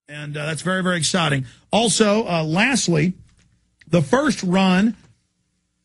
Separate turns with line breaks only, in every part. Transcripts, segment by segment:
And that's very, very exciting. Also, lastly, the first run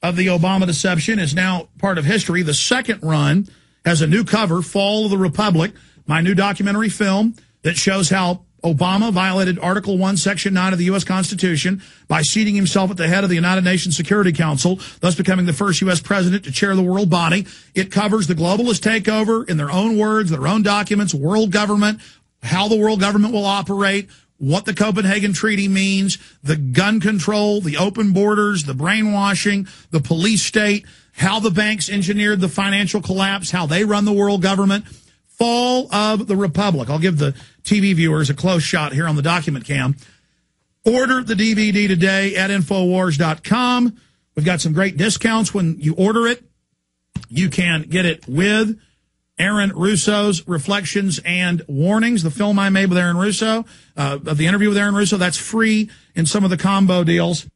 of the Obama deception is now part of history. The second run has a new cover, Fall of the Republic, my new documentary film that shows how Obama violated Article 1, Section 9 of the U.S. Constitution by seating himself at the head of the United Nations Security Council, thus becoming the first U.S. president to chair the world body. It covers the globalist takeover in their own words, their own documents, world government, how the world government will operate, what the Copenhagen Treaty means, the gun control, the open borders, the brainwashing, the police state, how the banks engineered the financial collapse, how they run the world government. Fall of the Republic. I'll give the TV viewers a close shot here on the document cam. Order the DVD today at Infowars.com. We've got some great discounts when you order it. You can get it with Aaron Russo's Reflections and Warnings, the film I made with Aaron Russo, of the interview with Aaron Russo. That's free in some of the combo deals.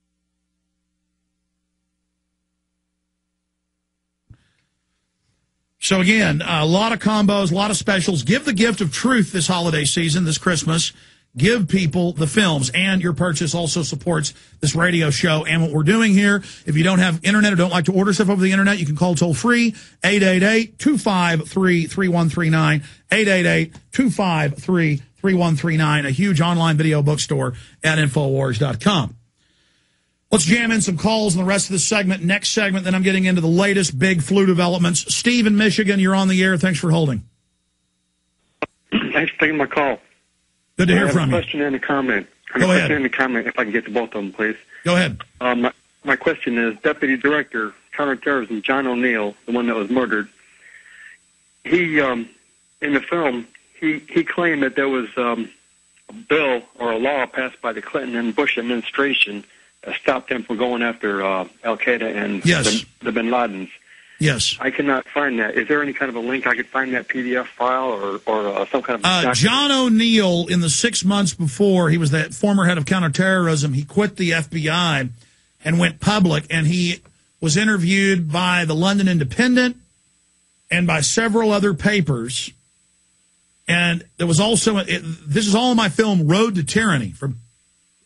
So again, a lot of combos, a lot of specials. Give the gift of truth this holiday season, this Christmas. Give people the films, and your purchase also supports this radio show and what we're doing here. If you don't have internet or don't like to order stuff over the internet, you can call toll-free 888-253-3139, 888-253-3139, a huge online video bookstore at Infowars.com. Let's jam in some calls in the rest of this segment. Next segment, then I'm getting into the latest big flu developments. Steve in Michigan, you're on the air. Thanks for holding.
Thanks for taking my call.
Good to hear from you.
I have a question and a comment.
Go ahead.
And a comment, if I can get to both of them, please.
Go ahead.
My question is, Deputy Director, Counterterrorism, John O'Neill, the one that was murdered, he, in the film, he claimed that there was a bill or a law passed by the Clinton and Bush administration that stopped them from going after Al-Qaeda and the bin Ladens.
Yes.
I cannot find that. Is there any kind of a link I could find that PDF file or some kind of document?
John O'Neill, in the 6 months before, he was the former head of counterterrorism. He quit the FBI and went public, and he was interviewed by the London Independent and by several other papers. And there was also, this is all in my film, Road to Tyranny, from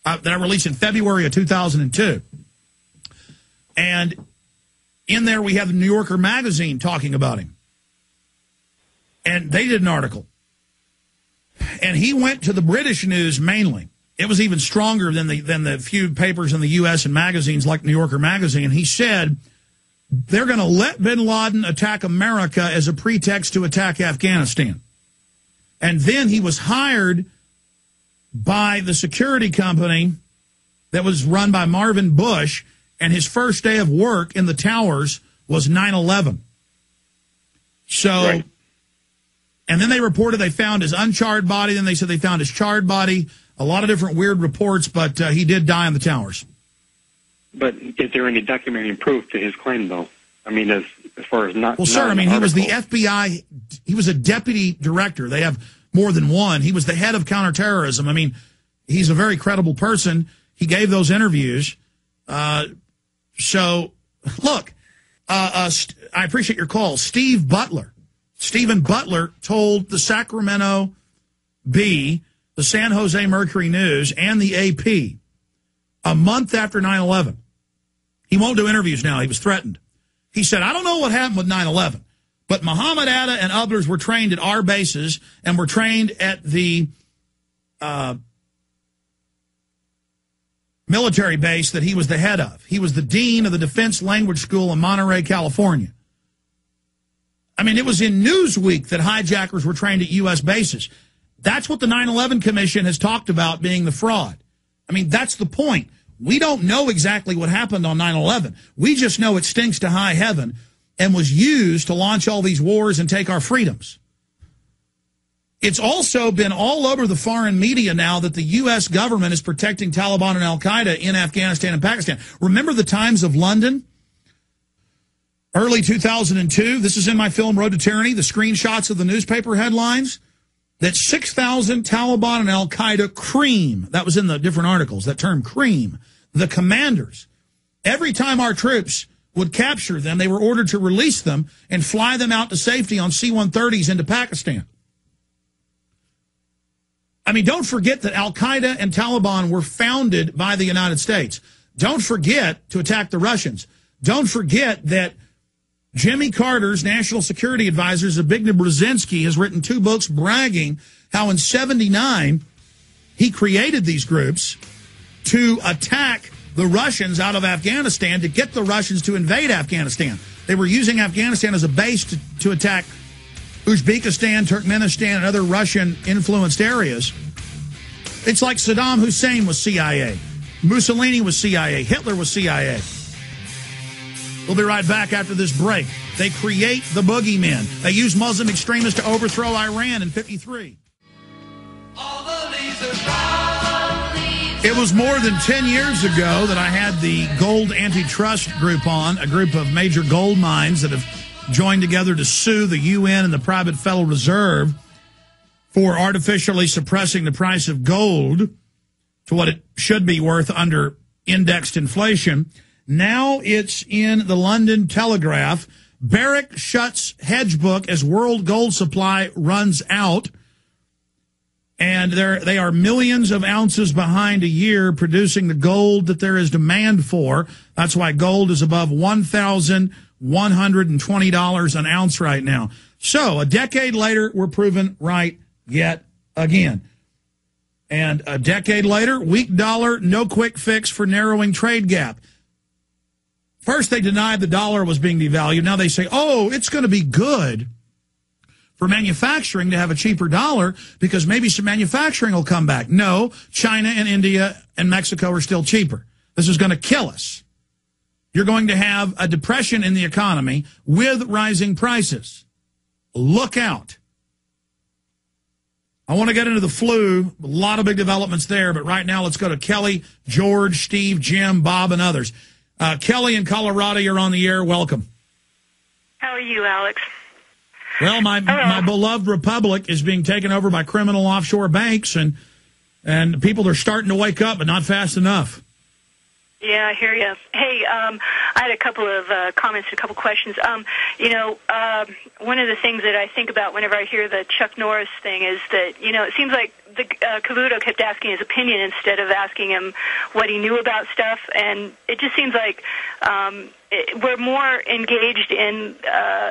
that I released in February of 2002. And in there, we have the New Yorker magazine talking about him. And they did an article. And he went to the British news mainly. It was even stronger than the few papers in the U.S. and magazines like New Yorker magazine. He said they're going to let bin Laden attack America as a pretext to attack Afghanistan. And then he was hired by the security company that was run by Marvin Bush, and his first day of work in the towers was 9/11. So, right. And then they reported they found his uncharred body. Then they said they found his charred body. A lot of different weird reports, but he did die in the towers.
But is there any documenting proof to his claim, though? I mean, as far as not...
Well, sir, I mean, he was the FBI. He was a deputy director. They have more than one. He was the head of counterterrorism. I mean, he's a very credible person. He gave those interviews. So, look, I appreciate your call. Stephen Butler told the Sacramento Bee, the San Jose Mercury News, and the AP a month after 9/11. He won't do interviews now. He was threatened. He said, I don't know what happened with 9/11, but Muhammad Atta and others were trained at our bases and were trained at the military base that he was the head of. He was the dean of the Defense Language School in Monterey, California. I mean, it was in Newsweek that hijackers were trained at U.S. bases. That's what the 9/11 Commission has talked about being the fraud. I mean, that's the point. We don't know exactly what happened on 9/11. We just know it stinks to high heaven and was used to launch all these wars and take our freedoms. It's also been all over the foreign media now that the U.S. government is protecting Taliban and al-Qaeda in Afghanistan and Pakistan. Remember the Times of London? Early 2002, this is in my film Road to Tyranny, the screenshots of the newspaper headlines, that 6,000 Taliban and al-Qaeda cream, that was in the different articles, that term cream, the commanders. Every time our troops would capture them, they were ordered to release them and fly them out to safety on C-130s into Pakistan. I mean, don't forget that Al-Qaeda and Taliban were founded by the United States. Don't forget to attack the Russians. Don't forget that Jimmy Carter's national security advisor, Zbigniew Brzezinski, has written 2 books bragging how in '79 he created these groups to attack the Russians out of Afghanistan, to get the Russians to invade Afghanistan. They were using Afghanistan as a base to attack Uzbekistan, Turkmenistan, and other Russian-influenced areas. It's like Saddam Hussein was CIA. Mussolini was CIA. Hitler was CIA. We'll be right back after this break. They create the boogeymen. They use Muslim extremists to overthrow Iran in '53. It was more than 10 years ago that I had the Gold Antitrust Group on, a group of major gold mines that have joined together to sue the UN and the private Federal Reserve for artificially suppressing the price of gold to what it should be worth under indexed inflation. Now it's in the London Telegraph. Barrick shuts hedge book as world gold supply runs out. And they are millions of ounces behind a year producing the gold that there is demand for. That's why gold is above $1,120 an ounce right now. So a decade later, we're proven right yet again. And a decade later, weak dollar, no quick fix for narrowing trade gap. First, they denied the dollar was being devalued. Now they say, oh, it's going to be good for manufacturing to have a cheaper dollar because maybe some manufacturing will come back. No, China and India and Mexico are still cheaper. This is going to kill us. You're going to have a depression in the economy with rising prices. Look out. I want to get into the flu. A lot of big developments there, but right now let's go to Kelly, George, Steve, Jim, Bob, and others. Kelly in Colorado, you're on the air. Welcome.
How are you, Alex?
Well, my beloved republic is being taken over by criminal offshore banks, and people are starting to wake up, but not fast enough.
Yeah, I hear you. Hey, I had a couple of comments and a couple questions. One of the things that I think about whenever I hear the Chuck Norris thing is that, it seems like the Cavuto kept asking his opinion instead of asking him what he knew about stuff, and it just seems like we're more engaged in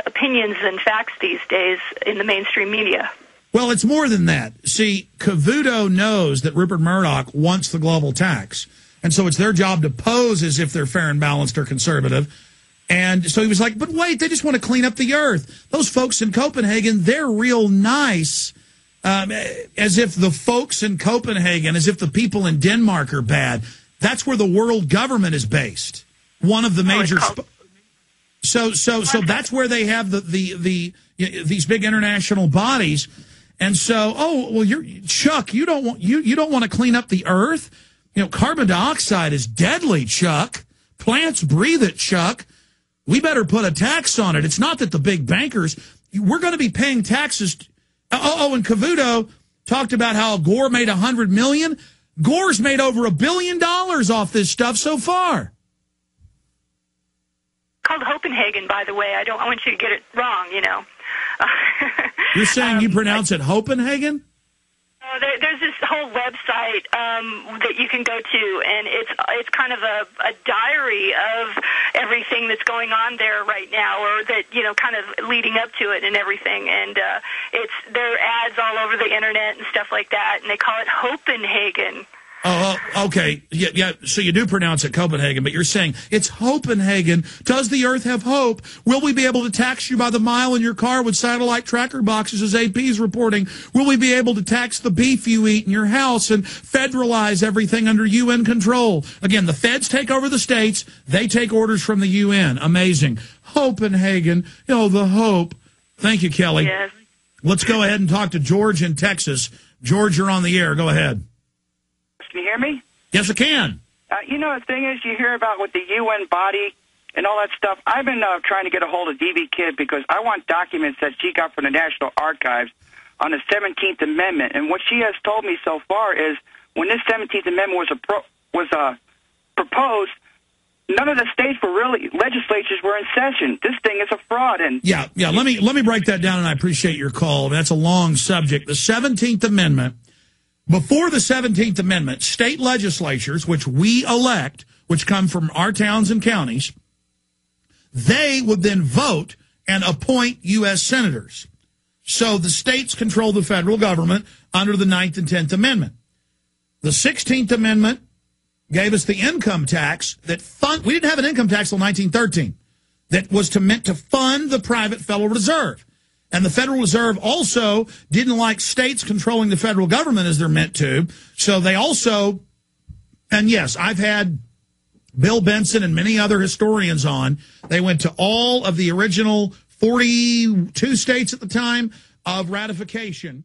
opinions than facts these days in the mainstream media.
Well, it's more than that. See, Cavuto knows that Rupert Murdoch wants the global tax. And so it's their job to pose as if they're fair and balanced or conservative. And so he was like, but wait, they just want to clean up the earth. Those folks in Copenhagen, they're real nice. As if the folks in Copenhagen, as if the people in Denmark are bad. That's where the world government is based. One of the major. So that's where they have these big international bodies. And so, Chuck, you don't want to clean up the earth. Carbon dioxide is deadly, Chuck. Plants breathe it, Chuck. We better put a tax on it. It's not that the big bankers, we're going to be paying taxes. And Cavuto talked about how Gore made $100 million. Gore's made over $1 billion off this stuff so far.
Called Copenhagen, by the way. I want you to get it wrong,
You're saying you pronounce it Copenhagen?
There's this whole website that you can go to, and it's kind of a diary of everything that's going on there right now, or that kind of leading up to it and everything. And there are ads all over the internet and stuff like that, and they call it Copenhagen.
Oh, okay. Yeah. So you do pronounce it Copenhagen, but you're saying it's Copenhagen. Does the earth have hope? Will we be able to tax you by the mile in your car with satellite tracker boxes, as AP is reporting? Will we be able to tax the beef you eat in your house and federalize everything under UN control? Again, the feds take over the states. They take orders from the UN. Amazing. Copenhagen. The hope. Thank you, Kelly.
Yes.
Let's go ahead and talk to George in Texas. George, you're on the air. Go ahead.
Can you hear me?
Yes, I can.
The thing is, you hear about with the UN body and all that stuff. I've been trying to get a hold of D.B. Kidd because I want documents that she got from the National Archives on the 17th Amendment. And what she has told me so far is when this 17th Amendment was proposed, none of the states legislatures were in session. This thing is a fraud. And
yeah. Let me break that down, and I appreciate your call. That's a long subject. The 17th Amendment Before the 17th Amendment, state legislatures, which we elect, which come from our towns and counties, they would then vote and appoint U.S. senators. So the states control the federal government under the 9th and 10th Amendment. The 16th Amendment gave us the income tax that we didn't have an income tax until 1913 that was meant to fund the private Federal Reserve. And the Federal Reserve also didn't like states controlling the federal government as they're meant to. So they also, and yes, I've had Bill Benson and many other historians on. They went to all of the original 42 states at the time of ratification.